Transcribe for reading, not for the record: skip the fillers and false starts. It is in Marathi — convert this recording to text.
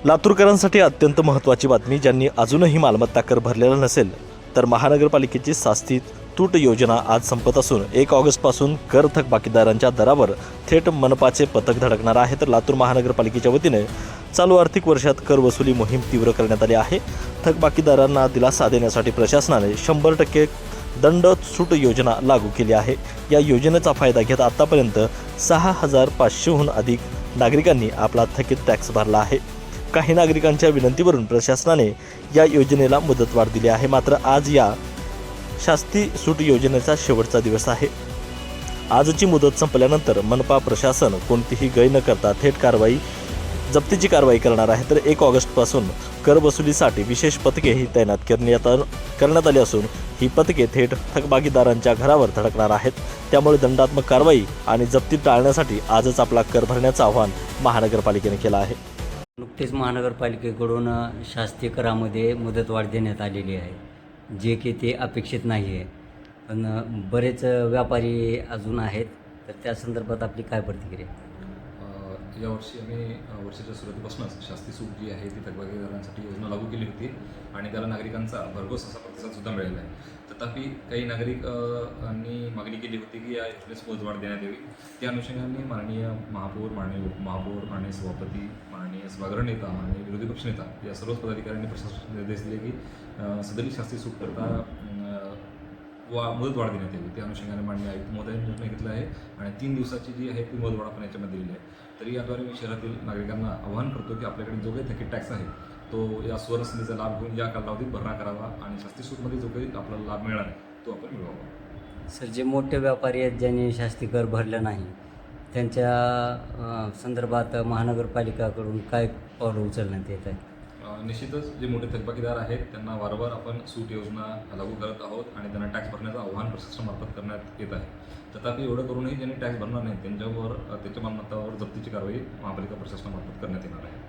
लातूरकरांसाठी अत्यंत महत्त्वाची बातमी. ज्यांनी अजूनही मालमत्ता कर भरलेला नसेल तर महानगरपालिकेची शास्ती तूट योजना आज संपत असून 1 ऑगस्टपासून कर थकबाकीदारांच्या दरावर थेट मनपाचे पथक धडकणार आहे. तर लातूर महानगरपालिकेच्या वतीने चालू आर्थिक वर्षात कर वसुली मोहीम तीव्र करण्यात आली आहे. थकबाकीदारांना दिलासा देण्यासाठी प्रशासनाने 100% दंड सूट योजना लागू केली आहे. या योजनेचा फायदा घेत आतापर्यंत 6,500हून अधिक नागरिकांनी आपला थकीत टॅक्स भरला आहे. काही नागरिकांच्या विनंतीवरून प्रशासनाने या योजनेला मुदतवाढ दिली आहे. मात्र आज या शास्ती सूट योजनेचा शेवटचा दिवस आहे. आजची मुदत संपल्यानंतर मनपा प्रशासन कोणतीही गय न करता थेट जप्तीची कारवाई करणार आहे. तर 1 ऑगस्टपासून कर वसुलीसाठी विशेष पथकेही तैनात करण्यात आली असून ही पथके थेट थकबाकीदारांच्या घरावर धडकणार आहेत. त्यामुळे दंडात्मक कारवाई आणि जप्ती टाळण्यासाठी आजच आपला कर भरण्याचं आवाहन महानगरपालिकेने केलं आहे. नुकतेच महानगरपालिकेकडून शासकीय करामध्ये मुदतवाढ देण्यात आलेली आहे, जे की ते अपेक्षित नाही आहे. पण बरेच व्यापारी अजून आहेत, तर त्या संदर्भात आपली काय प्रतिक्रिया? यावर्षी आम्ही वर्षाच्या सुरुवातीपासूनच शास्ती सूट जी आहे ती थकबाकीदारांसाठी योजना लागू केली होती आणि त्याला नागरिकांचा भरघोस असा प्रतिसादसुद्धा मिळाला आहे. तथापि काही नागरिकांनी मागणी केली होती की या योजनेस मुदतवाढ देण्यात यावी. त्या अनुषंगाने माननीय महापौर, माननीय उपमहापौर, माननीय सभापती, माननीय सभागृह नेता, माननीय विरोधी पक्षनेता या सर्वच पदाधिकाऱ्यांनी प्रशासनाला निर्देश दिले की सदरी शास्ती सूट करता मुदतवाढ देण्यात यावी. त्या अनुषंगाने माननीय आयुक्त महोदयांनी निर्णय घेतला आहे आणि 3 दिवसाची जी आहे ती मुदतवाढ आपण याच्यामध्ये दिलेली आहे. तरी याद्वारे मी शहरातील नागरिकांना आवाहन करतो की आपल्याकडे जो काही थकीत टॅक्स आहे तो या सुवर्णसंधीचा लाभ घेऊन या कालावधीत भरणा करावा आणि शास्ती सूटमध्ये जो काही आपल्याला लाभ मिळणार आहे तो आपण मिळवावा. सर, जे मोठे व्यापारी आहेत ज्यांनी शास्ती कर भरलं नाही, त्यांच्या संदर्भात महानगरपालिकाकडून काय पावलं उचलण्यात येत आहे? निश्चितच जे मोठे थकबाकीदार आहेत त्यांना वारंवार आपण सूट योजना लागू करत आहोत आणि त्यांना टॅक्स भरण्याचं आव्हान प्रशासनामार्फत करण्यात येत आहे. तथापि एवढं करूनही ज्यांनी टॅक्स भरणार नाही त्यांच्या मालमत्तावर जप्तीची कारवाई महापालिका प्रशासनामार्फत करण्यात येणार आहे.